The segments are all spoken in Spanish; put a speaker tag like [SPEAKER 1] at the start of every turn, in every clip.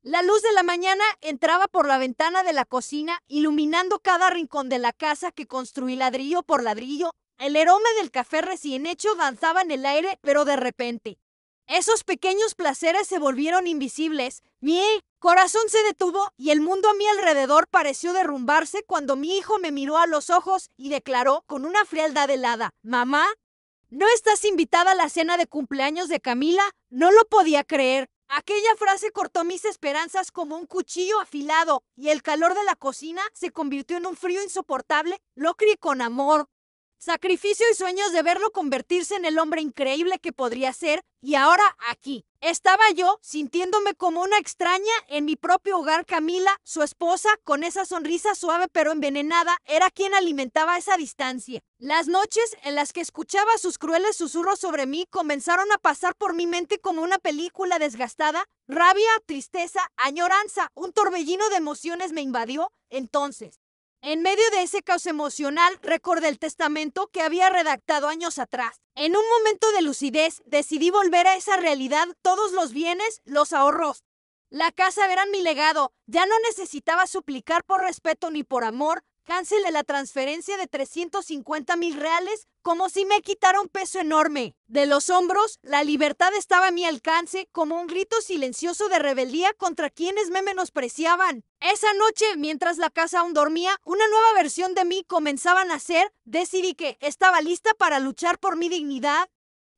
[SPEAKER 1] La luz de la mañana entraba por la ventana de la cocina, iluminando cada rincón de la casa que construí ladrillo por ladrillo. El aroma del café recién hecho danzaba en el aire, pero de repente, esos pequeños placeres se volvieron invisibles. Mi corazón se detuvo y el mundo a mi alrededor pareció derrumbarse cuando mi hijo me miró a los ojos y declaró con una frialdad helada: «Mamá, ¿no estás invitada a la cena de cumpleaños de Camila?». No lo podía creer. Aquella frase cortó mis esperanzas como un cuchillo afilado, y el calor de la cocina se convirtió en un frío insoportable. Lo crié con amor, sacrificio y sueños de verlo convertirse en el hombre increíble que podría ser, y ahora aquí estaba yo, sintiéndome como una extraña en mi propio hogar. Camila, su esposa, con esa sonrisa suave pero envenenada, era quien alimentaba esa distancia. Las noches en las que escuchaba sus crueles susurros sobre mí comenzaron a pasar por mi mente como una película desgastada. Rabia, tristeza, añoranza, un torbellino de emociones me invadió. Entonces, en medio de ese caos emocional, recordé el testamento que había redactado años atrás. En un momento de lucidez, decidí volver a esa realidad. Todos los bienes, los ahorros, la casa eran mi legado. Ya no necesitaba suplicar por respeto ni por amor. Cancelé la transferencia de 350,000 reales, como si me quitara un peso enorme de los hombros. La libertad estaba a mi alcance, como un grito silencioso de rebeldía contra quienes me menospreciaban. Esa noche, mientras la casa aún dormía, una nueva versión de mí comenzaba a nacer. Decidí que estaba lista para luchar por mi dignidad,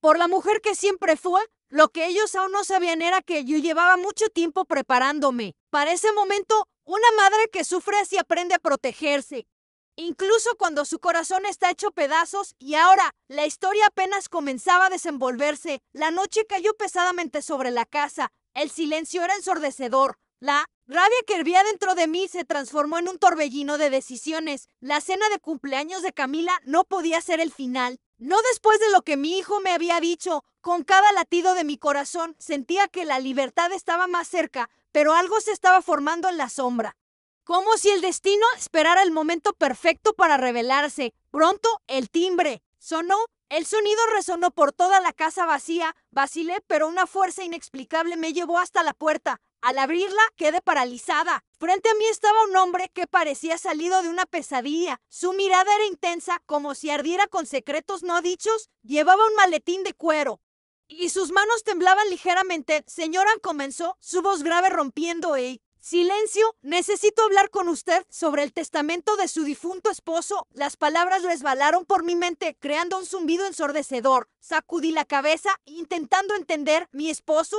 [SPEAKER 1] por la mujer que siempre fue. Lo que ellos aún no sabían era que yo llevaba mucho tiempo preparándome para ese momento. Una madre que sufre así aprende a protegerse, incluso cuando su corazón está hecho pedazos. Y ahora, la historia apenas comenzaba a desenvolverse. La noche cayó pesadamente sobre la casa. El silencio era ensordecedor. La rabia que hervía dentro de mí se transformó en un torbellino de decisiones. La cena de cumpleaños de Camila no podía ser el final. No después de lo que mi hijo me había dicho. Con cada latido de mi corazón sentía que la libertad estaba más cerca, pero algo se estaba formando en la sombra, como si el destino esperara el momento perfecto para revelarse. Pronto el timbre sonó. El sonido resonó por toda la casa vacía. Vacilé, pero una fuerza inexplicable me llevó hasta la puerta. Al abrirla, quedé paralizada. Frente a mí estaba un hombre que parecía salido de una pesadilla. Su mirada era intensa, como si ardiera con secretos no dichos. Llevaba un maletín de cuero y sus manos temblaban ligeramente. «Señora», comenzó, su voz grave rompiendo el silencio, «necesito hablar con usted sobre el testamento de su difunto esposo». Las palabras resbalaron por mi mente, creando un zumbido ensordecedor. Sacudí la cabeza, intentando entender. «¿Mi esposo?»,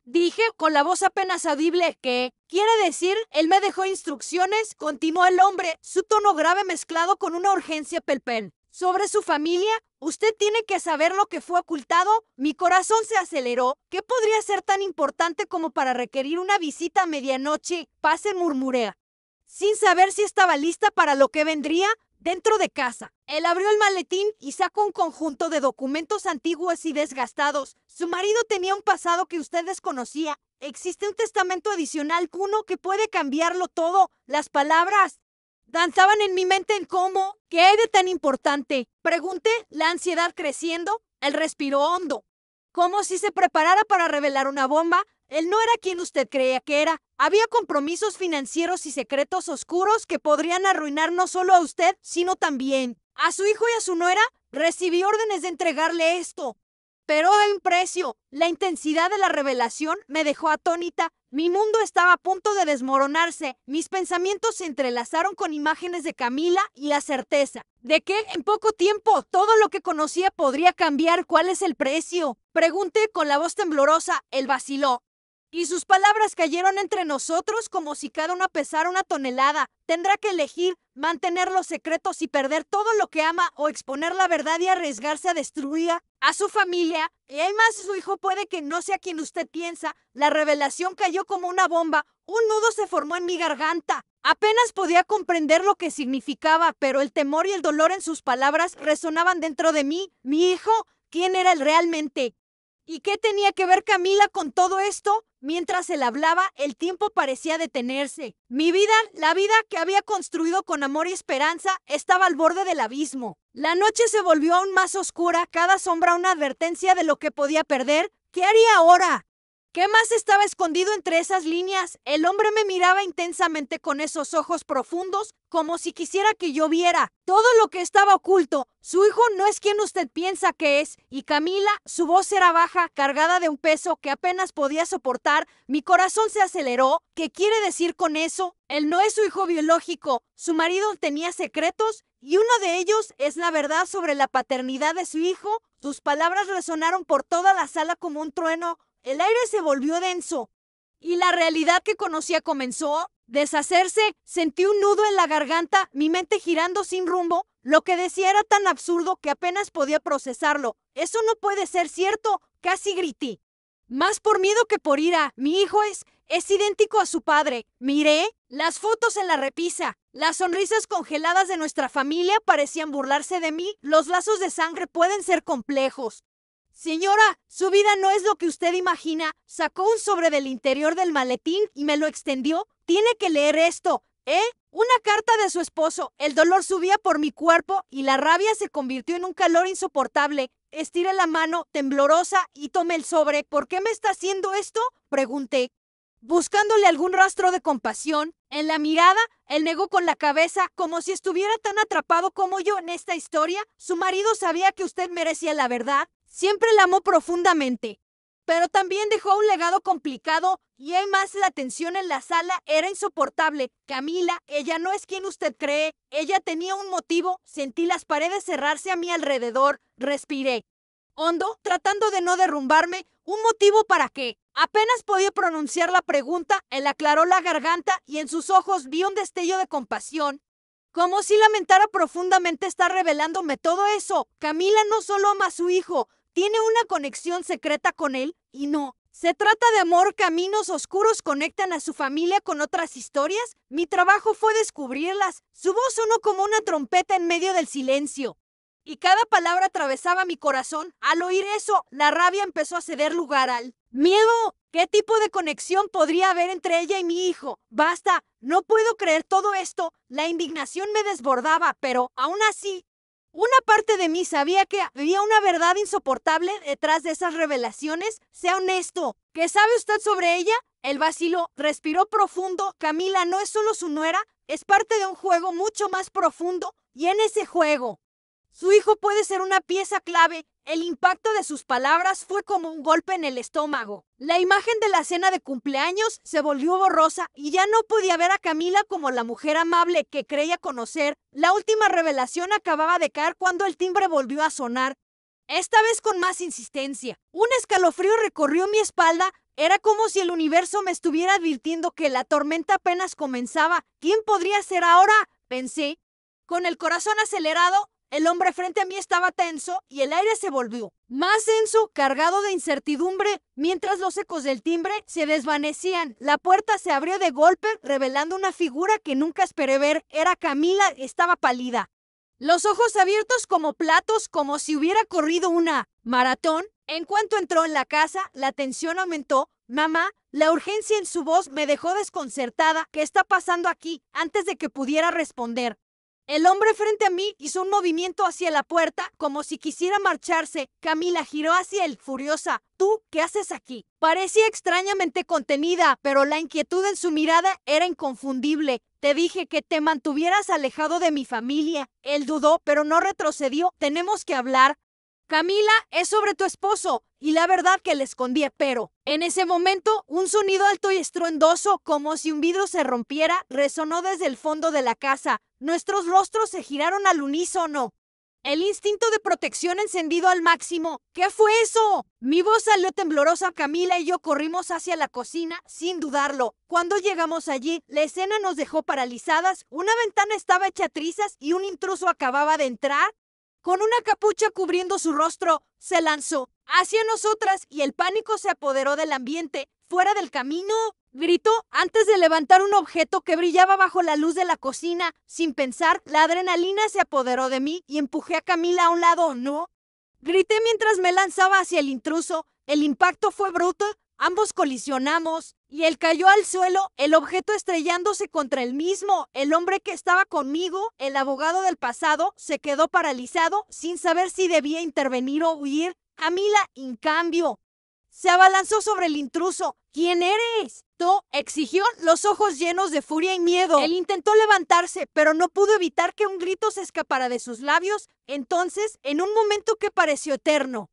[SPEAKER 1] dije con la voz apenas audible. «¿Qué quiere decir?». «Él me dejó instrucciones», continuó el hombre, su tono grave mezclado con una urgencia palpable, «sobre su familia. Usted tiene que saber lo que fue ocultado». Mi corazón se aceleró. ¿Qué podría ser tan importante como para requerir una visita a medianoche? «Pase», murmuré, sin saber si estaba lista para lo que vendría. Dentro de casa, él abrió el maletín y sacó un conjunto de documentos antiguos y desgastados. «Su marido tenía un pasado que usted desconocía. Existe un testamento adicional, uno que puede cambiarlo todo». Las palabras danzaban en mi mente. «¿En cómo? ¿Qué hay de tan importante?», pregunté, la ansiedad creciendo. Él respiró hondo, como si se preparara para revelar una bomba. «Él no era quien usted creía que era. Había compromisos financieros y secretos oscuros que podrían arruinar no solo a usted, sino también a su hijo y a su nuera. Recibí órdenes de entregarle esto, pero hay un precio». La intensidad de la revelación me dejó atónita. Mi mundo estaba a punto de desmoronarse. Mis pensamientos se entrelazaron con imágenes de Camila y la certeza de que en poco tiempo todo lo que conocía podría cambiar. «¿Cuál es el precio?», pregunté con la voz temblorosa. Él vaciló, y sus palabras cayeron entre nosotros como si cada una pesara una tonelada. «Tendrá que elegir mantener los secretos y perder todo lo que ama, o exponer la verdad y arriesgarse a destruir a su familia. Y además, su hijo puede que no sea quien usted piensa». La revelación cayó como una bomba. Un nudo se formó en mi garganta. Apenas podía comprender lo que significaba, pero el temor y el dolor en sus palabras resonaban dentro de mí. ¿Mi hijo? ¿Quién era él realmente? ¿Y qué tenía que ver Camila con todo esto? Mientras él hablaba, el tiempo parecía detenerse. Mi vida, la vida que había construido con amor y esperanza, estaba al borde del abismo. La noche se volvió aún más oscura, cada sombra una advertencia de lo que podía perder. ¿Qué haría ahora? ¿Qué más estaba escondido entre esas líneas? El hombre me miraba intensamente con esos ojos profundos, como si quisiera que yo viera todo lo que estaba oculto. Su hijo no es quien usted piensa que es. Y Camila, su voz era baja, cargada de un peso que apenas podía soportar. Mi corazón se aceleró. ¿Qué quiere decir con eso? Él no es su hijo biológico. Su marido tenía secretos y uno de ellos es la verdad sobre la paternidad de su hijo. Sus palabras resonaron por toda la sala como un trueno. El aire se volvió denso y la realidad que conocía comenzó a deshacerse. Sentí un nudo en la garganta, mi mente girando sin rumbo. Lo que decía era tan absurdo que apenas podía procesarlo. Eso no puede ser cierto, casi grité. Más por miedo que por ira. Mi hijo es idéntico a su padre. Miré las fotos en la repisa. Las sonrisas congeladas de nuestra familia parecían burlarse de mí. Los lazos de sangre pueden ser complejos. Señora, su vida no es lo que usted imagina. Sacó un sobre del interior del maletín y me lo extendió. Tiene que leer esto, ¿eh? Una carta de su esposo. El dolor subía por mi cuerpo y la rabia se convirtió en un calor insoportable. Estiré la mano, temblorosa, y tomé el sobre. ¿Por qué me está haciendo esto?, pregunté, buscándole algún rastro de compasión. En la mirada, él negó con la cabeza, como si estuviera tan atrapado como yo en esta historia. Su marido sabía que usted merecía la verdad. Siempre la amó profundamente, pero también dejó un legado complicado y además la tensión en la sala era insoportable. Camila, ella no es quien usted cree. Ella tenía un motivo. Sentí las paredes cerrarse a mi alrededor. Respiré hondo, tratando de no derrumbarme. ¿Un motivo para qué? Apenas podía pronunciar la pregunta. Él aclaró la garganta y en sus ojos vi un destello de compasión. Como si lamentara profundamente estar revelándome todo eso. Camila no solo ama a su hijo, tiene una conexión secreta con él, y no se trata de amor. Caminos oscuros conectan a su familia con otras historias. Mi trabajo fue descubrirlas. Su voz sonó como una trompeta en medio del silencio, y cada palabra atravesaba mi corazón. Al oír eso, la rabia empezó a ceder lugar al miedo. ¿Qué tipo de conexión podría haber entre ella y mi hijo? Basta, no puedo creer todo esto. La indignación me desbordaba, pero aún así, una parte de mí sabía que había una verdad insoportable detrás de esas revelaciones. Sea honesto. ¿Qué sabe usted sobre ella? Él vaciló, respiró profundo. Camila no es solo su nuera, es parte de un juego mucho más profundo, y en ese juego, su hijo puede ser una pieza clave. El impacto de sus palabras fue como un golpe en el estómago. La imagen de la cena de cumpleaños se volvió borrosa y ya no podía ver a Camila como la mujer amable que creía conocer. La última revelación acababa de caer cuando el timbre volvió a sonar, esta vez con más insistencia. Un escalofrío recorrió mi espalda. Era como si el universo me estuviera advirtiendo que la tormenta apenas comenzaba. ¿Quién podría ser ahora?, pensé, con el corazón acelerado. El hombre frente a mí estaba tenso y el aire se volvió más denso, cargado de incertidumbre, mientras los ecos del timbre se desvanecían. La puerta se abrió de golpe, revelando una figura que nunca esperé ver. Era Camila. Estaba pálida, los ojos abiertos como platos, como si hubiera corrido una maratón. En cuanto entró en la casa, la tensión aumentó. Mamá, la urgencia en su voz me dejó desconcertada. ¿Qué está pasando aquí? Antes de que pudiera responder, el hombre frente a mí hizo un movimiento hacia la puerta, como si quisiera marcharse. Camila giró hacia él, furiosa. ¿Tú qué haces aquí? Parecía extrañamente contenida, pero la inquietud en su mirada era inconfundible. Te dije que te mantuvieras alejado de mi familia. Él dudó, pero no retrocedió. Tenemos que hablar. Camila, es sobre tu esposo, y la verdad que le escondí, pero en ese momento un sonido alto y estruendoso, como si un vidrio se rompiera, resonó desde el fondo de la casa. Nuestros rostros se giraron al unísono, el instinto de protección encendido al máximo. ¿Qué fue eso? Mi voz salió temblorosa. Camila y yo corrimos hacia la cocina, sin dudarlo. Cuando llegamos allí, la escena nos dejó paralizadas. Una ventana estaba hecha trizas y un intruso acababa de entrar. Con una capucha cubriendo su rostro, se lanzó hacia nosotras y el pánico se apoderó del ambiente. ¡Fuera del camino!, gritó antes de levantar un objeto que brillaba bajo la luz de la cocina. Sin pensar, la adrenalina se apoderó de mí y empujé a Camila a un lado. ¡No!, grité mientras me lanzaba hacia el intruso. El impacto fue bruto. Ambos colisionamos y él cayó al suelo, el objeto estrellándose contra él mismo. El hombre que estaba conmigo, el abogado del pasado, se quedó paralizado sin saber si debía intervenir o huir. Camila, en cambio, Se abalanzó sobre el intruso. ¿Quién eres? Exigió, los ojos llenos de furia y miedo. Él intentó levantarse, pero no pudo evitar que un grito se escapara de sus labios. Entonces, en un momento que pareció eterno,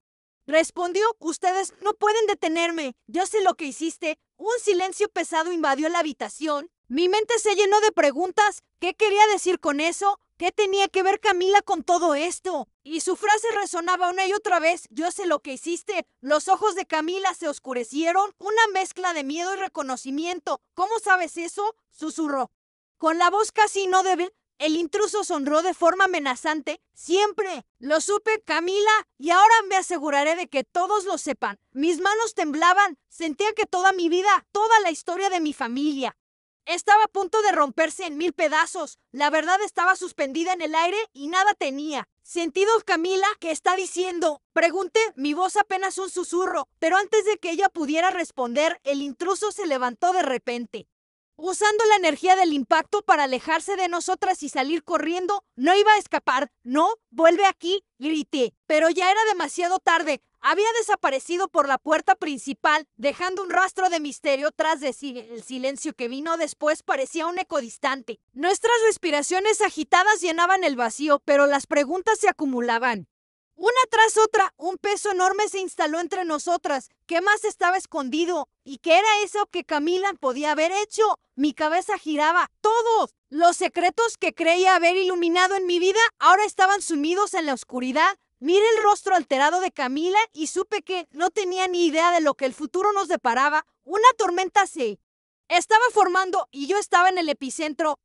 [SPEAKER 1] respondió, ustedes no pueden detenerme. Yo sé lo que hiciste. Un silencio pesado invadió la habitación. Mi mente se llenó de preguntas. ¿Qué quería decir con eso? ¿Qué tenía que ver Camila con todo esto? Y su frase resonaba una y otra vez. Yo sé lo que hiciste. Los ojos de Camila se oscurecieron. Una mezcla de miedo y reconocimiento. ¿Cómo sabes eso? Susurró. Con la voz casi inaudible, el intruso sonrió de forma amenazante. Siempre lo supe, Camila, y ahora me aseguraré de que todos lo sepan. Mis manos temblaban. Sentía que toda mi vida, toda la historia de mi familia, estaba a punto de romperse en mil pedazos. La verdad estaba suspendida en el aire y nada tenía sentido. Camila, ¿qué está diciendo? Pregunté, mi voz apenas un susurro, pero antes de que ella pudiera responder, el intruso se levantó de repente, usando la energía del impacto para alejarse de nosotras y salir corriendo. No iba a escapar. No, vuelve aquí, grité. Pero ya era demasiado tarde. Había desaparecido por la puerta principal, dejando un rastro de misterio tras de sí. El silencio que vino después parecía un eco distante. Nuestras respiraciones agitadas llenaban el vacío, pero las preguntas se acumulaban. Una tras otra, un peso enorme se instaló entre nosotras. ¿Qué más estaba escondido? ¿Y qué era eso que Camila podía haber hecho? Mi cabeza giraba. Todos los secretos que creía haber iluminado en mi vida ahora estaban sumidos en la oscuridad. Miré el rostro alterado de Camila y supe que no tenía ni idea de lo que el futuro nos deparaba. Una tormenta se estaba formando y yo estaba en el epicentro.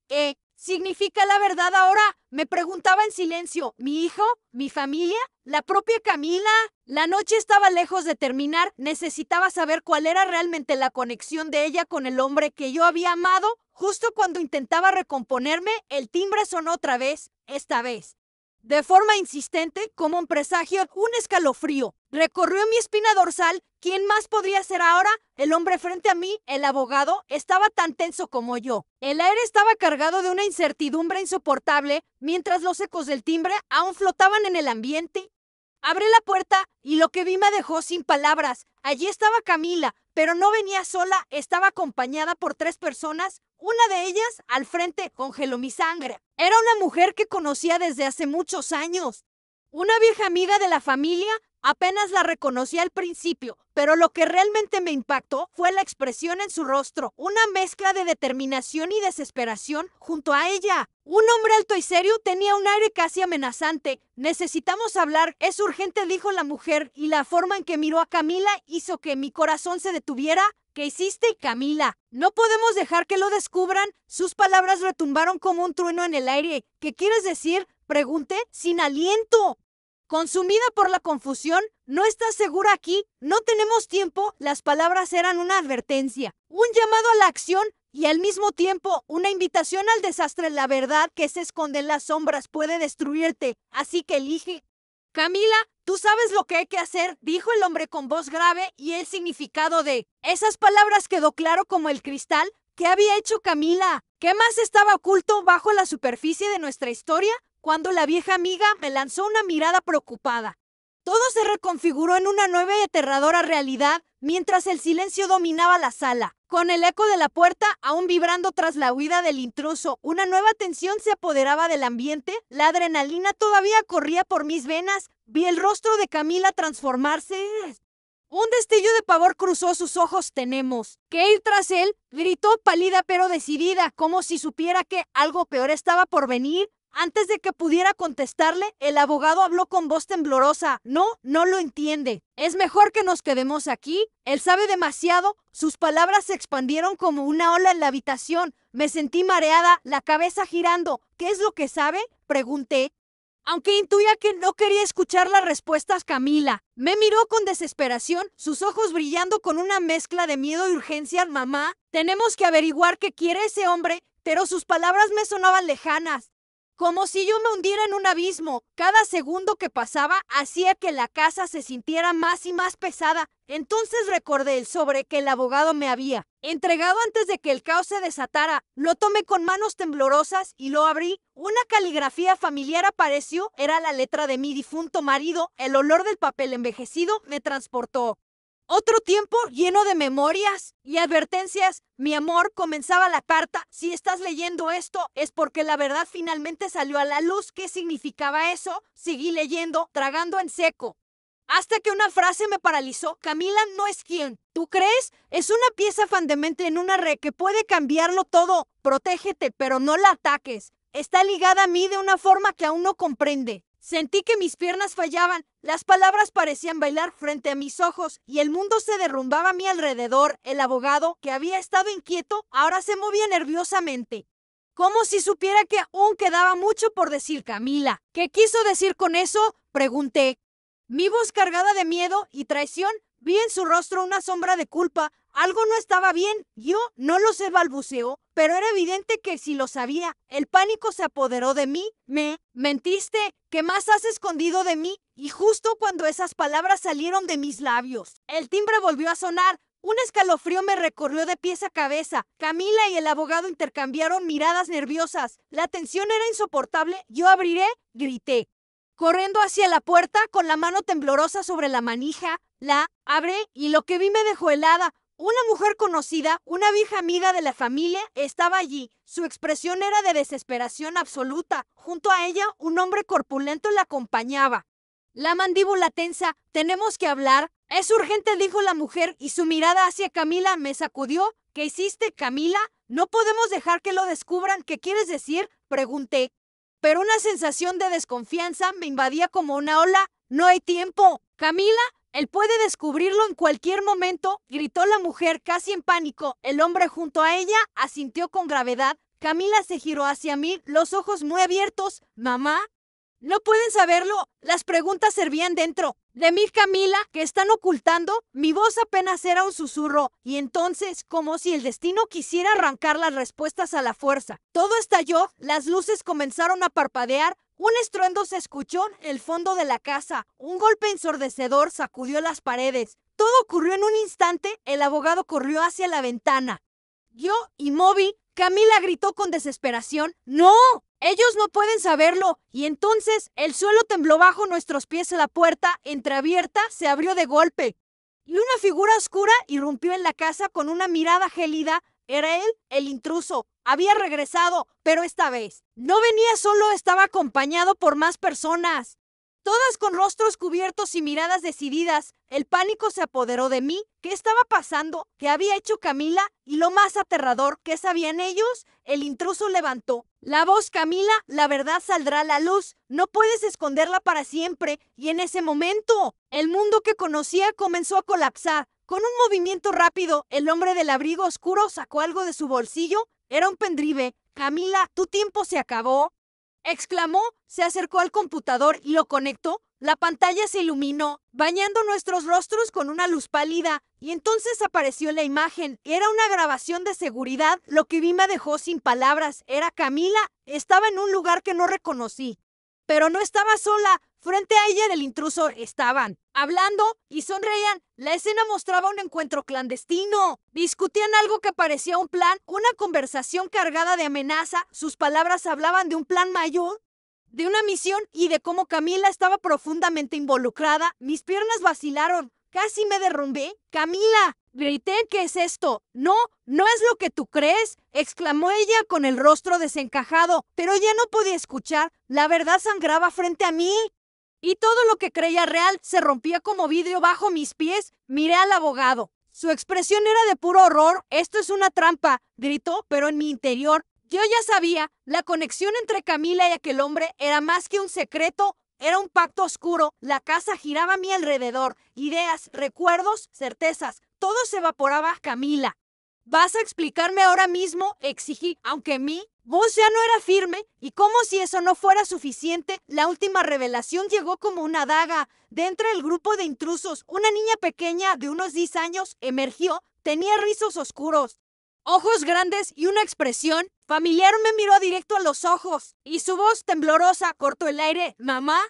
[SPEAKER 1] ¿Significa la verdad ahora? Me preguntaba en silencio. ¿Mi hijo? ¿Mi familia? ¿La propia Camila? La noche estaba lejos de terminar. Necesitaba saber cuál era realmente la conexión de ella con el hombre que yo había amado. Justo cuando intentaba recomponerme, el timbre sonó otra vez, esta vez de forma insistente, como un presagio. Un escalofrío recorrió mi espina dorsal. ¿Quién más podría ser ahora? El hombre frente a mí, el abogado, estaba tan tenso como yo. El aire estaba cargado de una incertidumbre insoportable, mientras los ecos del timbre aún flotaban en el ambiente. Abrí la puerta y lo que vi me dejó sin palabras. Allí estaba Camila, pero no venía sola, estaba acompañada por 3 personas. Una de ellas, al frente, congeló mi sangre. Era una mujer que conocía desde hace muchos años. Una vieja amiga de la familia. Apenas la reconocí al principio, pero lo que realmente me impactó fue la expresión en su rostro, una mezcla de determinación y desesperación junto a ella. Un hombre alto y serio tenía un aire casi amenazante. Necesitamos hablar, es urgente, dijo la mujer, y la forma en que miró a Camila hizo que mi corazón se detuviera. ¿Qué hiciste, Camila? No podemos dejar que lo descubran. Sus palabras retumbaron como un trueno en el aire. ¿Qué quieres decir? Pregunté, sin aliento. Consumida por la confusión, ¿no estás segura aquí? No tenemos tiempo. Las palabras eran una advertencia, un llamado a la acción y al mismo tiempo una invitación al desastre. La verdad que se esconde en las sombras puede destruirte, así que elige. Camila, tú sabes lo que hay que hacer, dijo el hombre con voz grave, y el significado de esas palabras quedó claro como el cristal. ¿Qué había hecho Camila? ¿Qué más estaba oculto bajo la superficie de nuestra historia? Cuando la vieja amiga me lanzó una mirada preocupada. Todo se reconfiguró en una nueva y aterradora realidad, mientras el silencio dominaba la sala. Con el eco de la puerta aún vibrando tras la huida del intruso, una nueva tensión se apoderaba del ambiente. La adrenalina todavía corría por mis venas. Vi el rostro de Camila transformarse. Un destello de pavor cruzó sus ojos. Tenemos que ir tras él, gritó pálida pero decidida, como si supiera que algo peor estaba por venir. Antes de que pudiera contestarle, el abogado habló con voz temblorosa. No lo entiende. Es mejor que nos quedemos aquí. Él sabe demasiado. Sus palabras se expandieron como una ola en la habitación. Me sentí mareada, la cabeza girando. ¿Qué es lo que sabe? Pregunté. Aunque intuía que no quería escuchar las respuestas, Camila me miró con desesperación, sus ojos brillando con una mezcla de miedo y urgencia. Mamá, tenemos que averiguar qué quiere ese hombre, pero sus palabras me sonaban lejanas, como si yo me hundiera en un abismo. Cada segundo que pasaba hacía que la casa se sintiera más y más pesada. Entonces recordé el sobre que el abogado me había entregado antes de que el caos se desatara. Lo tomé con manos temblorosas y lo abrí. Una caligrafía familiar apareció. Era la letra de mi difunto marido. El olor del papel envejecido me transportó Otro tiempo lleno de memorias y advertencias. Mi amor, comenzaba la carta. Si estás leyendo esto, es porque la verdad finalmente salió a la luz. ¿Qué significaba eso? Seguí leyendo, tragando en seco. Hasta que una frase me paralizó. Camila no es quien tú crees. Es una pieza fundamental en una red que puede cambiarlo todo. Protégete, pero no la ataques. Está ligada a mí de una forma que aún no comprende. Sentí que mis piernas fallaban, las palabras parecían bailar frente a mis ojos y el mundo se derrumbaba a mi alrededor. El abogado, que había estado inquieto, ahora se movía nerviosamente, como si supiera que aún quedaba mucho por decir. Camila, ¿qué quiso decir con eso?, pregunté. Mi voz cargada de miedo y traición, vi en su rostro una sombra de culpa. Algo no estaba bien. Yo no lo sé, balbuceó, pero era evidente que sí lo sabía. El pánico se apoderó de mí. Me mentiste. ¿Qué más has escondido de mí? Y justo cuando esas palabras salieron de mis labios, el timbre volvió a sonar. Un escalofrío me recorrió de pies a cabeza. Camila y el abogado intercambiaron miradas nerviosas. La tensión era insoportable. Yo abriré, grité, corriendo hacia la puerta con la mano temblorosa sobre la manija. La abrí y lo que vi me dejó helada. Una mujer conocida, una vieja amiga de la familia, estaba allí. Su expresión era de desesperación absoluta. Junto a ella, un hombre corpulento la acompañaba. La mandíbula tensa. Tenemos que hablar. Es urgente, dijo la mujer, y su mirada hacia Camila me sacudió. ¿Qué hiciste, Camila? No podemos dejar que lo descubran. ¿Qué quieres decir?, pregunté. Pero una sensación de desconfianza me invadía como una ola. No hay tiempo. Camila, él puede descubrirlo en cualquier momento, gritó la mujer casi en pánico. El hombre junto a ella asintió con gravedad. Camila se giró hacia mí, los ojos muy abiertos. ¿Mamá? No pueden saberlo. Las preguntas servían dentro de mí. Camila, ¿qué están ocultando? Mi voz apenas era un susurro, y entonces, como si el destino quisiera arrancar las respuestas a la fuerza, todo estalló. Las luces comenzaron a parpadear. Un estruendo se escuchó en el fondo de la casa. Un golpe ensordecedor sacudió las paredes. Todo ocurrió en un instante. El abogado corrió hacia la ventana. Yo, inmóvil, Camila gritó con desesperación. ¡No! Ellos no pueden saberlo. Y entonces el suelo tembló bajo nuestros pies. La puerta, entreabierta, se abrió de golpe. Y una figura oscura irrumpió en la casa con una mirada gélida. Era él, el intruso. Había regresado, pero esta vez no venía solo, estaba acompañado por más personas, todas con rostros cubiertos y miradas decididas. El pánico se apoderó de mí. ¿Qué estaba pasando? ¿Qué había hecho Camila? Y lo más aterrador, ¿qué sabían ellos? El intruso levantó la voz. Camila, la verdad saldrá a la luz. No puedes esconderla para siempre. Y en ese momento, el mundo que conocía comenzó a colapsar. Con un movimiento rápido, el hombre del abrigo oscuro sacó algo de su bolsillo. Era un pendrive. Camila, tu tiempo se acabó, exclamó. Se acercó al computador y lo conectó. La pantalla se iluminó, bañando nuestros rostros con una luz pálida, y entonces apareció la imagen. Era una grabación de seguridad. Lo que vi me dejó sin palabras. Era Camila. Estaba en un lugar que no reconocí. Pero no estaba sola. Frente a ella del intruso estaban hablando y sonreían. La escena mostraba un encuentro clandestino. Discutían algo que parecía un plan, una conversación cargada de amenaza. Sus palabras hablaban de un plan mayor, de una misión y de cómo Camila estaba profundamente involucrada. Mis piernas vacilaron. Casi me derrumbé. Camila, grité, ¿qué es esto? No, no es lo que tú crees, exclamó ella con el rostro desencajado, pero ya no podía escuchar. La verdad sangraba frente a mí, y todo lo que creía real se rompía como vidrio bajo mis pies. Miré al abogado. Su expresión era de puro horror. Esto es una trampa, gritó, pero en mi interior yo ya sabía. La conexión entre Camila y aquel hombre era más que un secreto. Era un pacto oscuro. La casa giraba a mi alrededor. Ideas, recuerdos, certezas. Todo se evaporaba. Camila, ¿vas a explicarme ahora mismo?, exigí, aunque mi voz ya no era firme, y como si eso no fuera suficiente, la última revelación llegó como una daga. Dentro del grupo de intrusos, una niña pequeña de unos 10 años emergió. Tenía rizos oscuros, ojos grandes y una expresión familiar. Me miró directo a los ojos y su voz temblorosa cortó el aire. Mamá,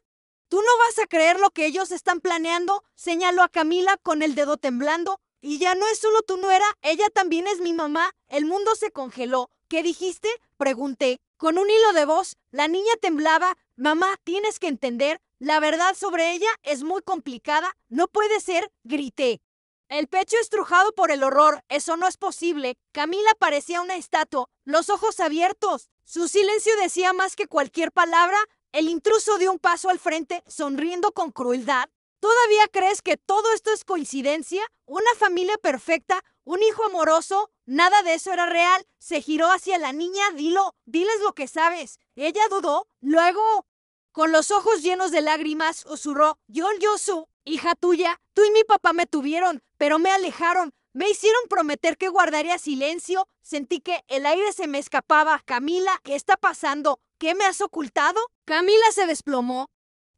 [SPEAKER 1] tú no vas a creer lo que ellos están planeando, señaló a Camila con el dedo temblando. Y ya no es solo tu nuera, ella también es mi mamá. El mundo se congeló. ¿Qué dijiste?, pregunté, con un hilo de voz. La niña temblaba. Mamá, tienes que entender, la verdad sobre ella es muy complicada. No puede ser, grité. El pecho estrujado por el horror. Eso no es posible. Camila parecía una estatua, los ojos abiertos. Su silencio decía más que cualquier palabra. El intruso dio un paso al frente, sonriendo con crueldad. ¿Todavía crees que todo esto es coincidencia? ¿Una familia perfecta? ¿Un hijo amoroso? Nada de eso era real. Se giró hacia la niña. Diles lo que sabes. Ella dudó. Luego, con los ojos llenos de lágrimas, susurró: yo, su hija tuya. Tú y mi papá me tuvieron, pero me alejaron. Me hicieron prometer que guardaría silencio. Sentí que el aire se me escapaba. Camila, ¿qué está pasando? ¿Qué me has ocultado? Camila se desplomó,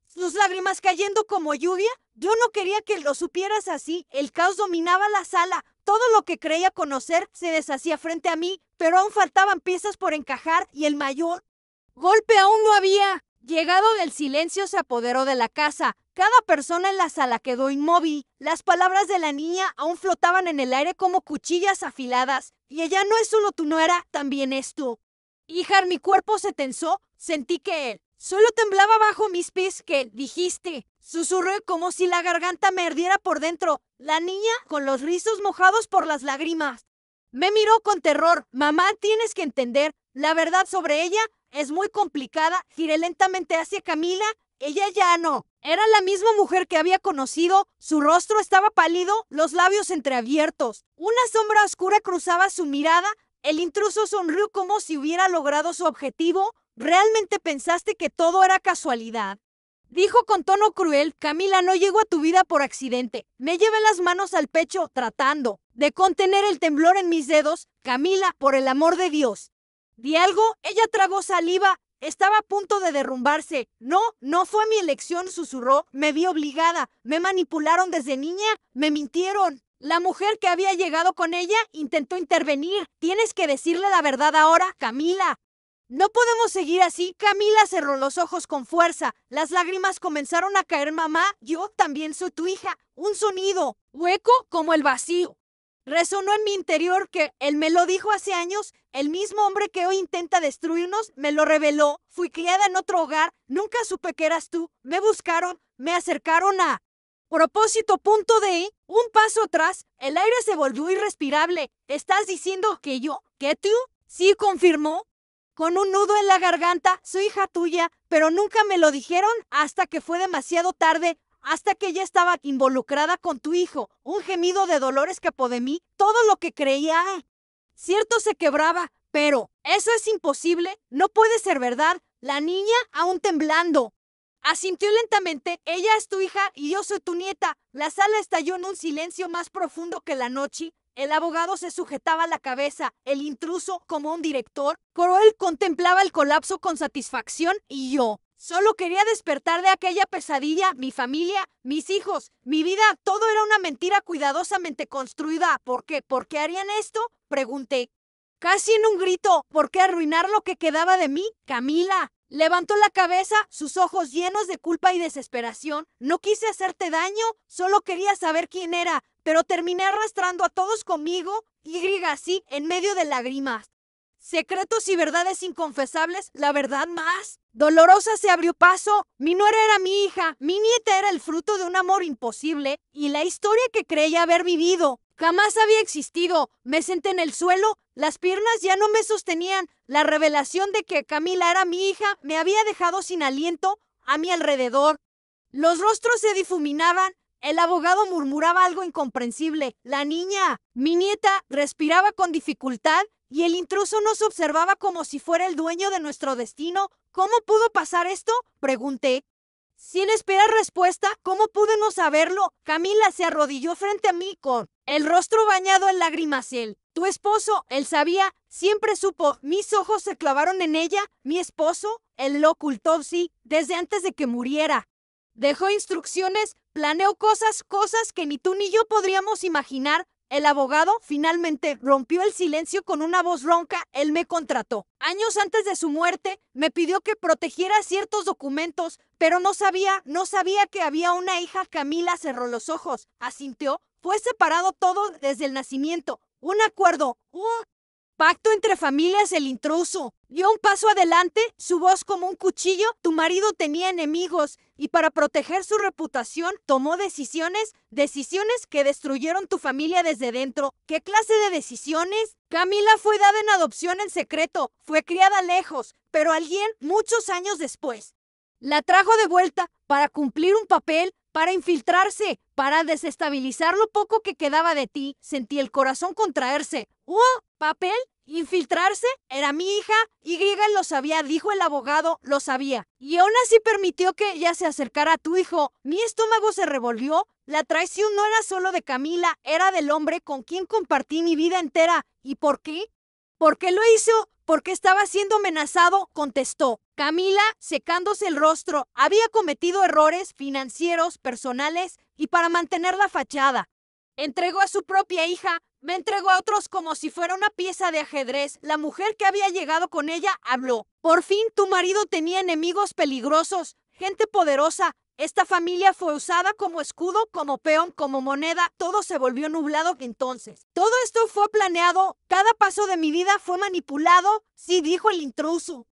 [SPEAKER 1] sus lágrimas cayendo como lluvia. Yo no quería que lo supieras así. El caos dominaba la sala. Todo lo que creía conocer se deshacía frente a mí, pero aún faltaban piezas por encajar y el mayor golpe aún no había llegado. El silencio se apoderó de la casa. Cada persona en la sala quedó inmóvil. Las palabras de la niña aún flotaban en el aire como cuchillas afiladas. Y ella no es solo tu nuera, también es tú. Hija, mi cuerpo se tensó. Sentí que él solo temblaba bajo mis pies. ¿Qué dijiste? Susurré como si la garganta me ardiera por dentro. La niña, con los rizos mojados por las lágrimas, me miró con terror. Mamá, tienes que entender, la verdad sobre ella es muy complicada. Giré lentamente hacia Camila. Ella ya no era la misma mujer que había conocido. Su rostro estaba pálido, los labios entreabiertos. Una sombra oscura cruzaba su mirada. El intruso sonrió como si hubiera logrado su objetivo. ¿Realmente pensaste que todo era casualidad?, dijo con tono cruel. Camila, no llegó a tu vida por accidente. Me llevé las manos al pecho, tratando de contener el temblor en mis dedos. Camila, por el amor de Dios, di algo. Ella tragó saliva. Estaba a punto de derrumbarse. No fue mi elección, susurró. Me vi obligada. Me manipularon desde niña. Me mintieron. La mujer que había llegado con ella intentó intervenir. Tienes que decirle la verdad ahora, Camila. No podemos seguir así. Camila cerró los ojos con fuerza. Las lágrimas comenzaron a caer. Mamá, yo también soy tu hija. Un sonido hueco como el vacío resonó en mi interior. Que él me lo dijo hace años. El mismo hombre que hoy intenta destruirnos me lo reveló. Fui criada en otro hogar. Nunca supe que eras tú. Me buscaron. Me acercaron a propósito. Punto de un paso atrás. El aire se volvió irrespirable. ¿Estás diciendo que yo? ¿Que tú? Sí, confirmó con un nudo en la garganta. Soy hija tuya, pero nunca me lo dijeron hasta que fue demasiado tarde, hasta que ya estaba involucrada con tu hijo. Un gemido de dolor escapó de mí. Todo lo que creía cierto se quebraba. Pero eso es imposible. No puede ser verdad. La niña, aún temblando, asintió lentamente. Ella es tu hija y yo soy tu nieta. La sala estalló en un silencio más profundo que la noche. El abogado se sujetaba la cabeza. El intruso, como un director cruel, contemplaba el colapso con satisfacción. Y yo solo quería despertar de aquella pesadilla. Mi familia, mis hijos, mi vida, todo era una mentira cuidadosamente construida. ¿Por qué? ¿Por qué harían esto?, pregunté, casi en un grito. ¿Por qué arruinar lo que quedaba de mí? Camila levantó la cabeza, sus ojos llenos de culpa y desesperación. No quise hacerte daño, solo quería saber quién era, pero terminé arrastrando a todos conmigo. Y así, en medio de lágrimas, secretos y verdades inconfesables, la verdad más dolorosa se abrió paso. Mi nuera era mi hija, mi nieta era el fruto de un amor imposible, y la historia que creía haber vivido jamás había existido. Me senté en el suelo, las piernas ya no me sostenían. La revelación de que Camila era mi hija me había dejado sin aliento. A mi alrededor, los rostros se difuminaban. El abogado murmuraba algo incomprensible. La niña, mi nieta, respiraba con dificultad y el intruso nos observaba como si fuera el dueño de nuestro destino. ¿Cómo pudo pasar esto?, pregunté, sin esperar respuesta. ¿Cómo pude no saberlo? Camila se arrodilló frente a mí con el rostro bañado en lágrimas. Tu esposo, él sabía, siempre supo. Mis ojos se clavaron en ella. Mi esposo, él lo ocultó, sí, desde antes de que muriera. Dejó instrucciones, planeó cosas que ni tú ni yo podríamos imaginar. El abogado finalmente rompió el silencio con una voz ronca. Él me contrató años antes de su muerte. Me pidió que protegiera ciertos documentos, pero no sabía que había una hija. Camila cerró los ojos, asintió. Fue separado todo desde el nacimiento. Un acuerdo, Pacto entre familias, el intruso. Dio un paso adelante, su voz como un cuchillo. Tu marido tenía enemigos y para proteger su reputación tomó decisiones que destruyeron tu familia desde dentro. ¿Qué clase de decisiones? Camila fue dada en adopción en secreto, fue criada lejos, pero alguien, muchos años después, la trajo de vuelta para cumplir un papel, para infiltrarse, para desestabilizar lo poco que quedaba de ti. Sentí el corazón contraerse. ¡Oh! ¿Papel? ¿Infiltrarse? Era mi hija. Y lo sabía, dijo el abogado, lo sabía. Y aún así permitió que ella se acercara a tu hijo. Mi estómago se revolvió. La traición no era solo de Camila, era del hombre con quien compartí mi vida entera. ¿Y por qué? ¿Por qué lo hizo? Porque estaba siendo amenazado, contestó. Camila, secándose el rostro, había cometido errores financieros, personales y para mantener la fachada. Entregó a su propia hija, me entregó a otros como si fuera una pieza de ajedrez. La mujer que había llegado con ella habló. Por fin tu marido tenía enemigos peligrosos, gente poderosa. Esta familia fue usada como escudo, como peón, como moneda. Todo se volvió nublado entonces. Todo esto fue planeado. Cada paso de mi vida fue manipulado. Sí, dijo el intruso,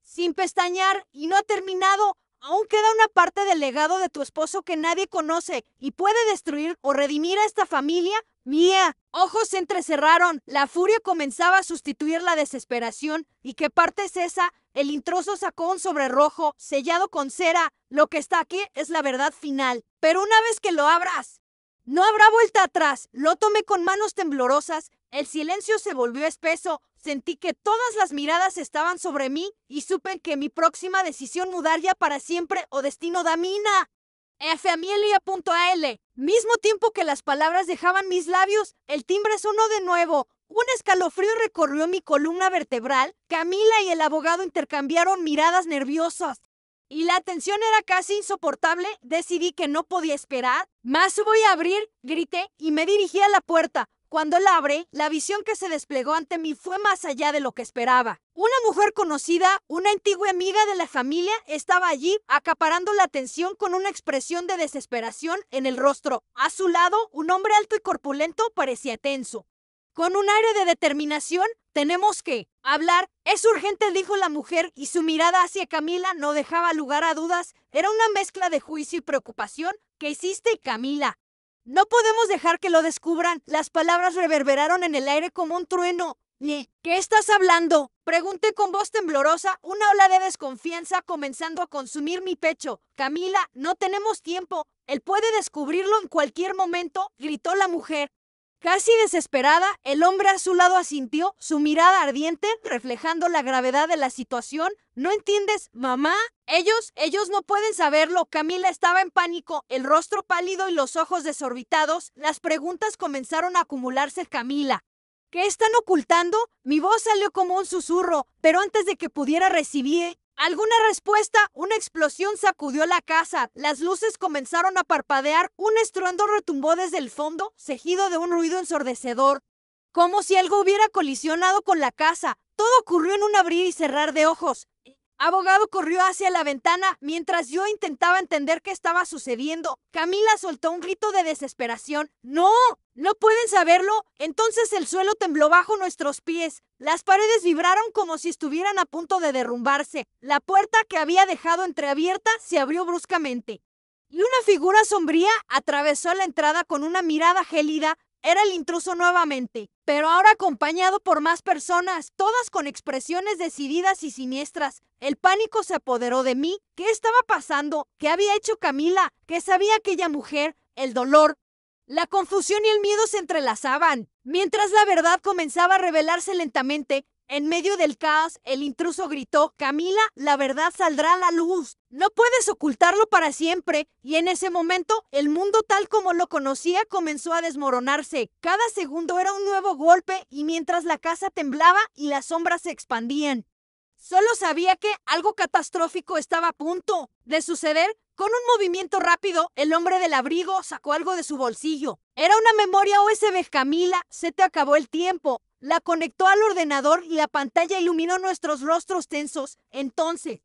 [SPEAKER 1] sin pestañear, y no ha terminado. Aún queda una parte del legado de tu esposo que nadie conoce y puede destruir o redimir a esta familia. Mía, ojos se entrecerraron. La furia comenzaba a sustituir la desesperación. ¿Y qué parte es esa? El intruso sacó un sobre rojo, sellado con cera. Lo que está aquí es la verdad final. Pero una vez que lo abras, no habrá vuelta atrás. Lo tomé con manos temblorosas. El silencio se volvió espeso. Sentí que todas las miradas estaban sobre mí y supe que mi próxima decisión mudaría para siempre o destino damina. Familia.al. Mismo tiempo que las palabras dejaban mis labios, el timbre sonó de nuevo. Un escalofrío recorrió mi columna vertebral. Camila y el abogado intercambiaron miradas nerviosas. Y la tensión era casi insoportable. Decidí que no podía esperar. Más voy a abrir, grité y me dirigí a la puerta. Cuando la abrí, la visión que se desplegó ante mí fue más allá de lo que esperaba. Una mujer conocida, una antigua amiga de la familia, estaba allí, acaparando la atención con una expresión de desesperación en el rostro. A su lado, un hombre alto y corpulento parecía tenso. Con un aire de determinación, tenemos que hablar. Es urgente, dijo la mujer, y su mirada hacia Camila no dejaba lugar a dudas. Era una mezcla de juicio y preocupación. ¿Qué hiciste, Camila? No podemos dejar que lo descubran. Las palabras reverberaron en el aire como un trueno. ¿Qué estás hablando? Pregunté con voz temblorosa, una ola de desconfianza comenzando a consumir mi pecho. Camila, no tenemos tiempo. Él puede descubrirlo en cualquier momento, gritó la mujer. Casi desesperada, el hombre a su lado asintió, su mirada ardiente, reflejando la gravedad de la situación. ¿No entiendes, mamá? Ellos no pueden saberlo. Camila estaba en pánico, el rostro pálido y los ojos desorbitados. Las preguntas comenzaron a acumularse. Camila, ¿qué están ocultando? Mi voz salió como un susurro, pero antes de que pudiera recibir alguna respuesta, una explosión sacudió la casa. Las luces comenzaron a parpadear. Un estruendo retumbó desde el fondo, seguido de un ruido ensordecedor, como si algo hubiera colisionado con la casa. Todo ocurrió en un abrir y cerrar de ojos. Abogado corrió hacia la ventana mientras yo intentaba entender qué estaba sucediendo. Camila soltó un grito de desesperación. ¡No! ¿No pueden saberlo? Entonces el suelo tembló bajo nuestros pies. Las paredes vibraron como si estuvieran a punto de derrumbarse. La puerta que había dejado entreabierta se abrió bruscamente. Y una figura sombría atravesó la entrada con una mirada gélida. Era el intruso nuevamente, pero ahora acompañado por más personas, todas con expresiones decididas y siniestras. El pánico se apoderó de mí. ¿Qué estaba pasando? ¿Qué había hecho Camila? ¿Qué sabía aquella mujer? El dolor, la confusión y el miedo se entrelazaban. Mientras la verdad comenzaba a revelarse lentamente, en medio del caos, el intruso gritó: Camila, la verdad saldrá a la luz. No puedes ocultarlo para siempre. Y en ese momento, el mundo tal como lo conocía comenzó a desmoronarse. Cada segundo era un nuevo golpe y mientras la casa temblaba y las sombras se expandían, solo sabía que algo catastrófico estaba a punto de suceder. Con un movimiento rápido, el hombre del abrigo sacó algo de su bolsillo. Era una memoria USB. Camila, se te acabó el tiempo. La conectó al ordenador y la pantalla iluminó nuestros rostros tensos. Entonces,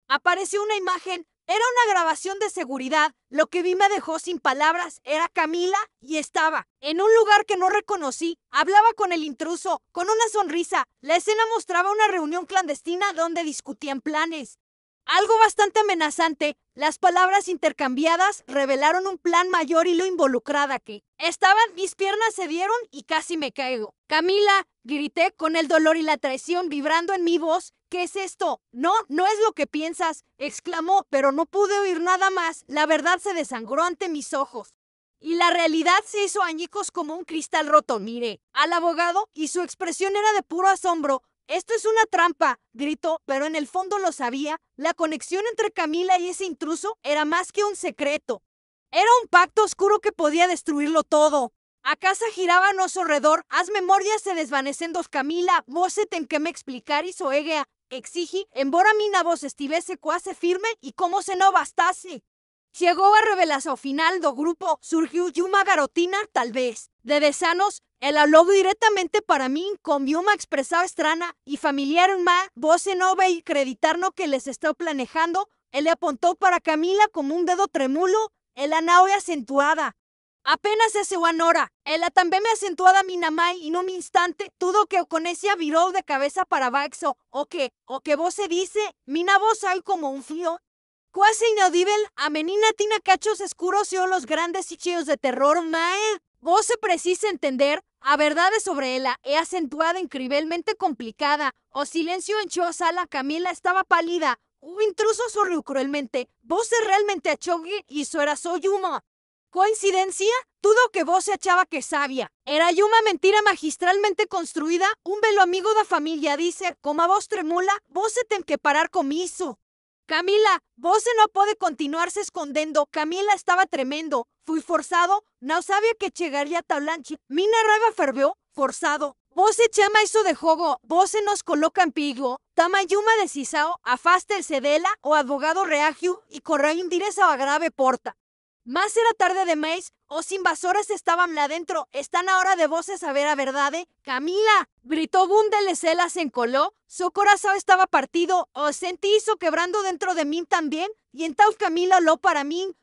[SPEAKER 1] apareció una imagen. Era una grabación de seguridad. Lo que vi me dejó sin palabras. Era Camila y estaba en un lugar que no reconocí. Hablaba con el intruso, con una sonrisa. La escena mostraba una reunión clandestina donde discutían planes. Algo bastante amenazante. Las palabras intercambiadas revelaron un plan mayor y lo involucrada que estaban. Mis piernas se dieron y casi me caigo. Camila, grité con el dolor y la traición vibrando en mi voz. ¿Qué es esto? No, no es lo que piensas, exclamó, pero no pude oír nada más. La verdad se desangró ante mis ojos. Y la realidad se hizo añicos como un cristal roto. Miré al abogado y su expresión era de puro asombro. Esto es una trampa, gritó, pero en el fondo lo sabía. La conexión entre Camila y ese intruso era más que un secreto. Era un pacto oscuro que podía destruirlo todo. A casa girava a nosso redor, as memórias se desvanecendo. Camila, você tem que me explicar isso, exigí, embora minha voz estivesse quase firme e como se não bastasse. Llegó a revelación final do grupo, surgió uma garotina, tal vez. De desanos, el habló directamente para mí, con uma expresión extraña y familiar. Você no va a acreditar no que les estoy planejando. Él le apuntó para Camila como un dedo tremulo, ela não é acentuada. Apenas ese one hora, ela también me acentuada minha mãe y en un instante, todo que con ese viró de cabeza para abajo. O que você dice, minha voz sale como un frío. Quase inaudible, a menina tina cachos escuros y los grandes chillos de terror. Vos se precisa entender, a verdade sobre ella, é acentuada increíblemente complicada. O silencio enchó a sala. Camila estaba pálida. Un intruso sorrió cruelmente. Vos realmente achogue y eso era soy uma coincidencia. Todo que vos se achaba que sabía era una mentira magistralmente construida. Un velo amigo da familia dice, como a voz tremula, vos se tem que parar con isso. Camila, vos no puede continuarse escondiendo. Camila estaba tremendo. Fui forzado. No sabía que llegaría talanchi. Mina raiva fervió. Forzado. Vos chama eso de juego. Vos nos coloca en pigo. Tamayuma decisao. Afaste el cedela o abogado reagio y correo indiresa a grave porta. Más era tarde de mes, os invasores estaban lá dentro. Están ahora de voces saber a verdade. Camila, gritó Bundele, se encoló. Su corazón estaba partido. O sentí eso quebrando dentro de mí también. Y en tal Camila lo para mí,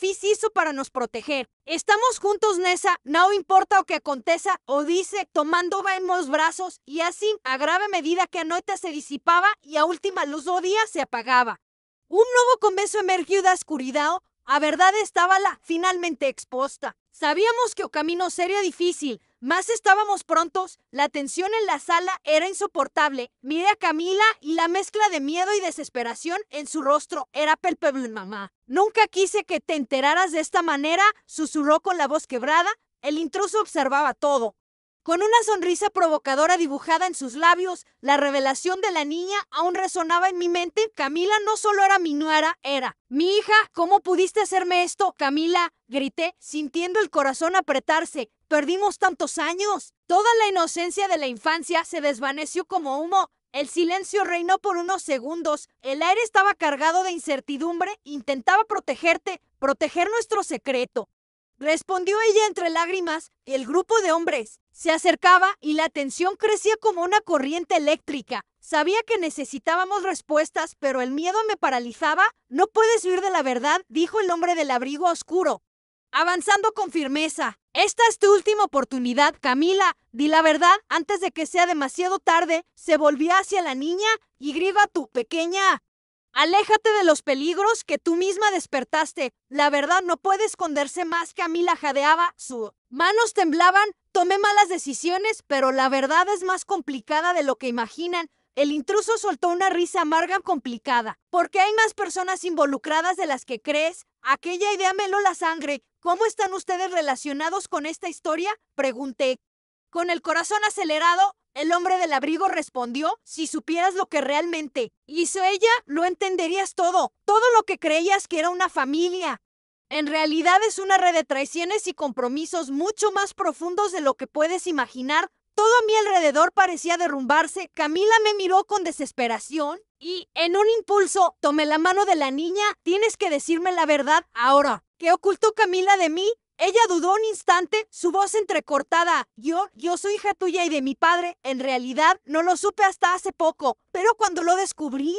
[SPEAKER 1] hizo para nos proteger. Estamos juntos nessa, no importa o que aconteza, o dice, tomando en los brazos. Y así, a grave medida que a noite se disipaba y a última luz do día se apagaba. Un nuevo convenzo emergió da escuridad. A verdade estaba finalmente exposta. Sabíamos que o camino sería difícil, mas estábamos prontos. La tensión en la sala era insoportable. Miré a Camila y la mezcla de miedo y desesperación en su rostro era palpable. Mamá, nunca quise que te enteraras de esta manera, susurró con la voz quebrada. El intruso observaba todo. Con una sonrisa provocadora dibujada en sus labios, la revelación de la niña aún resonaba en mi mente. Camila no solo era mi nuera, era mi hija. ¿Cómo pudiste hacerme esto, Camila?, grité, sintiendo el corazón apretarse. Perdimos tantos años. Toda la inocencia de la infancia se desvaneció como humo. El silencio reinó por unos segundos. El aire estaba cargado de incertidumbre. Intentaba protegerte, proteger nuestro secreto. Respondió ella entre lágrimas. El grupo de hombres se acercaba y la tensión crecía como una corriente eléctrica. Sabía que necesitábamos respuestas, pero el miedo me paralizaba. No puedes huir de la verdad, dijo el hombre del abrigo oscuro, avanzando con firmeza. Esta es tu última oportunidad, Camila. Di la verdad antes de que sea demasiado tarde. Se volvió hacia la niña y gritó a tu pequeña. Aléjate de los peligros que tú misma despertaste. La verdad no puede esconderse más. Camila jadeaba, sus manos temblaban. Tomé malas decisiones, pero la verdad es más complicada de lo que imaginan. El intruso soltó una risa amarga complicada. Porque hay más personas involucradas de las que crees. Aquella idea me heló la sangre. ¿Cómo están ustedes relacionados con esta historia?, pregunté. Con el corazón acelerado, el hombre del abrigo respondió, si supieras lo que realmente hizo ella, lo entenderías todo lo que creías que era una familia. En realidad es una red de traiciones y compromisos mucho más profundos de lo que puedes imaginar. Todo a mi alrededor parecía derrumbarse. Camila me miró con desesperación y, en un impulso, tomé la mano de la niña. Tienes que decirme la verdad ahora. ¿Qué ocultó Camila de mí? Ella dudó un instante, su voz entrecortada. Yo soy hija tuya y de mi padre. En realidad, no lo supe hasta hace poco, pero cuando lo descubrí,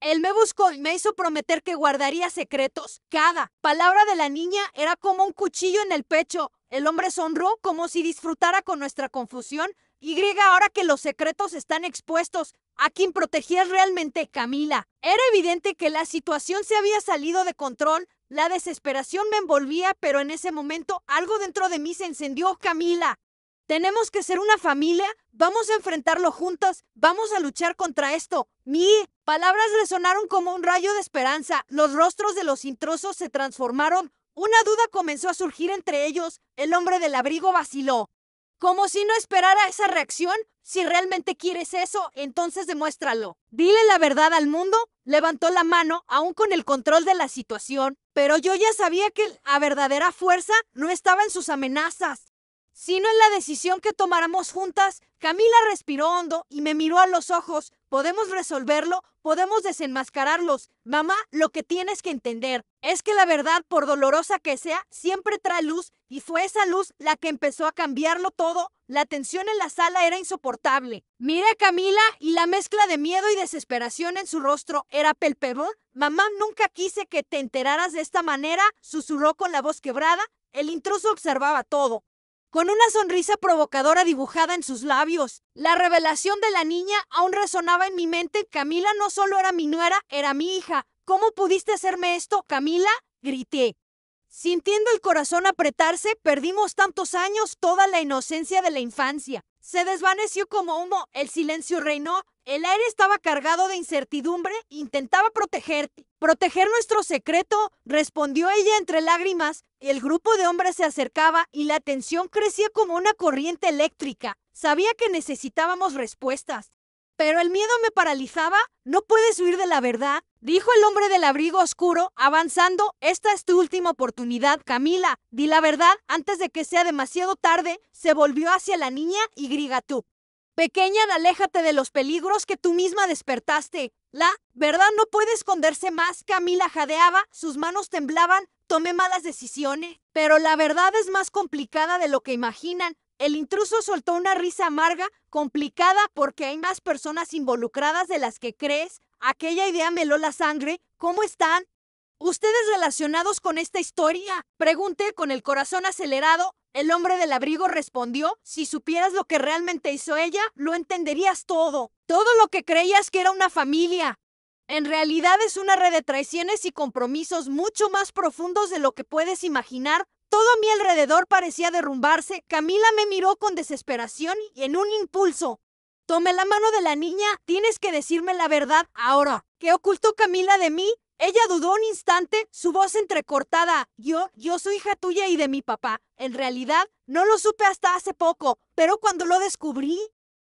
[SPEAKER 1] Él me buscó y me hizo prometer que guardaría secretos. Cada palabra de la niña era como un cuchillo en el pecho. El hombre sonrió como si disfrutara con nuestra confusión. Y ahora que los secretos están expuestos, ¿a quién protegías realmente, Camila? Era evidente que la situación se había salido de control. La desesperación me envolvía, pero en ese momento algo dentro de mí se encendió. Camila, tenemos que ser una familia, vamos a enfrentarlo juntas, vamos a luchar contra esto. Mi palabras resonaron como un rayo de esperanza, los rostros de los intrusos se transformaron, una duda comenzó a surgir entre ellos, el hombre del abrigo vaciló. Como si no esperara esa reacción, si realmente quieres eso, entonces demuéstralo. Dile la verdad al mundo, levantó la mano, aún con el control de la situación, pero yo ya sabía que la verdadera fuerza no estaba en sus amenazas, sino en la decisión que tomáramos juntas. Camila respiró hondo y me miró a los ojos. Podemos resolverlo, podemos desenmascararlos. Mamá, lo que tienes que entender es que la verdad, por dolorosa que sea, siempre trae luz, y fue esa luz la que empezó a cambiarlo todo. La tensión en la sala era insoportable. Miré a Camila y la mezcla de miedo y desesperación en su rostro era palpable. Mamá, nunca quise que te enteraras de esta manera, susurró con la voz quebrada. El intruso observaba todo, con una sonrisa provocadora dibujada en sus labios. La revelación de la niña aún resonaba en mi mente. Camila no solo era mi nuera, era mi hija. ¿Cómo pudiste hacerme esto, Camila?, grité, sintiendo el corazón apretarse. Perdimos tantos años, toda la inocencia de la infancia se desvaneció como humo, el silencio reinó, el aire estaba cargado de incertidumbre. Intentaba proteger nuestro secreto, respondió ella entre lágrimas. El grupo de hombres se acercaba y la tensión crecía como una corriente eléctrica. Sabía que necesitábamos respuestas, pero el miedo me paralizaba. No puedes huir de la verdad, dijo el hombre del abrigo oscuro, avanzando. Esta es tu última oportunidad, Camila. Di la verdad antes de que sea demasiado tarde. Se volvió hacia la niña y gritó: pequeña, aléjate de los peligros que tú misma despertaste. La verdad no puede esconderse más. Camila jadeaba, sus manos temblaban. Tomé malas decisiones, pero la verdad es más complicada de lo que imaginan. El intruso soltó una risa amarga. Complicada porque hay más personas involucradas de las que crees. Aquella idea me heló la sangre. ¿Cómo están ustedes relacionados con esta historia?, pregunté con el corazón acelerado. El hombre del abrigo respondió: si supieras lo que realmente hizo ella, lo entenderías todo. Todo lo que creías que era una familia, en realidad es una red de traiciones y compromisos mucho más profundos de lo que puedes imaginar. Todo a mi alrededor parecía derrumbarse. Camila me miró con desesperación y en un impulso tomé la mano de la niña. Tienes que decirme la verdad ahora. ¿Qué ocultó Camila de mí? Ella dudó un instante, su voz entrecortada. Yo soy hija tuya y de mi papá. En realidad, no lo supe hasta hace poco, pero cuando lo descubrí,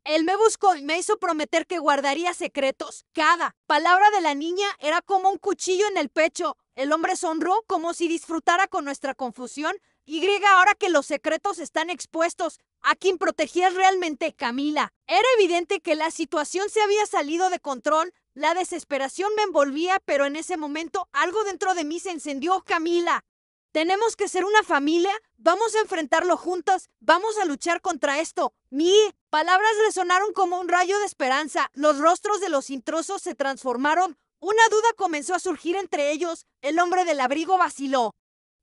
[SPEAKER 1] él me buscó y me hizo prometer que guardaría secretos. Cada palabra de la niña era como un cuchillo en el pecho. El hombre sonrió como si disfrutara con nuestra confusión. Y ahora que los secretos están expuestos, ¿a quién protegías realmente, Camila? Era evidente que la situación se había salido de control. La desesperación me envolvía, pero en ese momento algo dentro de mí se encendió. Camila, tenemos que ser una familia, vamos a enfrentarlo juntas, vamos a luchar contra esto. Mi palabras resonaron como un rayo de esperanza, los rostros de los intrusos se transformaron. Una duda comenzó a surgir entre ellos, el hombre del abrigo vaciló.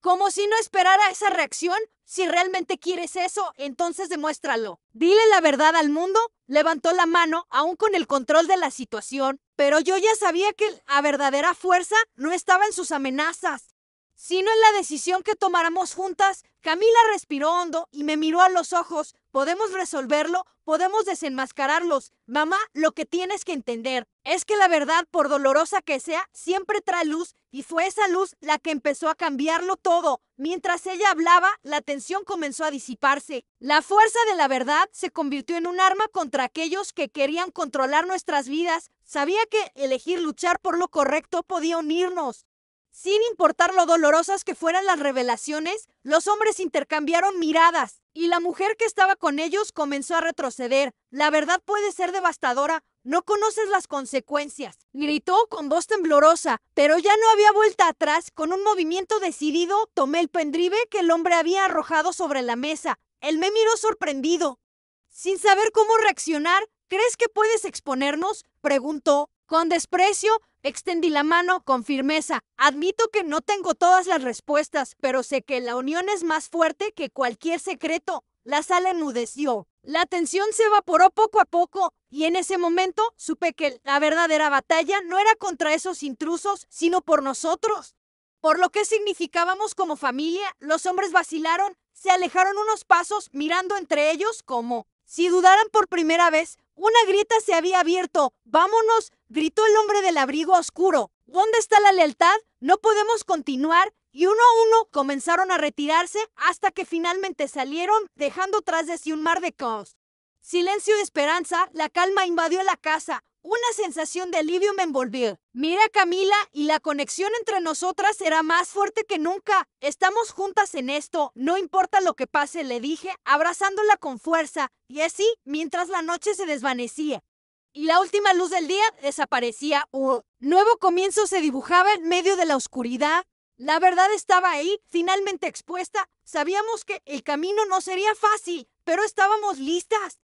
[SPEAKER 1] Como si no esperara esa reacción, si realmente quieres eso, entonces demuéstralo. Dile la verdad al mundo, levantó la mano, aún con el control de la situación, pero yo ya sabía que la verdadera fuerza no estaba en sus amenazas, sino en la decisión que tomáramos juntas. Camila respiró hondo y me miró a los ojos. Podemos resolverlo, podemos desenmascararlos. Mamá, lo que tienes que entender es que la verdad, por dolorosa que sea, siempre trae luz, y fue esa luz la que empezó a cambiarlo todo. Mientras ella hablaba, la tensión comenzó a disiparse. La fuerza de la verdad se convirtió en un arma contra aquellos que querían controlar nuestras vidas. Sabía que elegir luchar por lo correcto podía unirnos. Sin importar lo dolorosas que fueran las revelaciones, los hombres intercambiaron miradas, y la mujer que estaba con ellos comenzó a retroceder. La verdad puede ser devastadora, no conoces las consecuencias, gritó con voz temblorosa, pero ya no había vuelta atrás. Con un movimiento decidido, tomé el pendrive que el hombre había arrojado sobre la mesa. Él me miró sorprendido, sin saber cómo reaccionar. ¿Crees que puedes exponernos?, preguntó. Con desprecio, extendí la mano con firmeza. Admito que no tengo todas las respuestas, pero sé que la unión es más fuerte que cualquier secreto. La sala enmudeció. La tensión se evaporó poco a poco, y en ese momento supe que la verdadera batalla no era contra esos intrusos, sino por nosotros. Por lo que significábamos como familia, los hombres vacilaron, se alejaron unos pasos, mirando entre ellos como si dudaran por primera vez. Una grieta se había abierto. ¡Vámonos!, gritó el hombre del abrigo oscuro. ¿Dónde está la lealtad? No podemos continuar. Y uno a uno comenzaron a retirarse hasta que finalmente salieron, dejando tras de sí un mar de caos. Silencio y esperanza, la calma invadió la casa. Una sensación de alivio me envolvió. Miré a Camila y la conexión entre nosotras era más fuerte que nunca. Estamos juntas en esto, no importa lo que pase, le dije, abrazándola con fuerza. Y así, mientras la noche se desvanecía y la última luz del día desaparecía, un nuevo comienzo se dibujaba en medio de la oscuridad. La verdad estaba ahí, finalmente expuesta. Sabíamos que el camino no sería fácil, pero estábamos listas.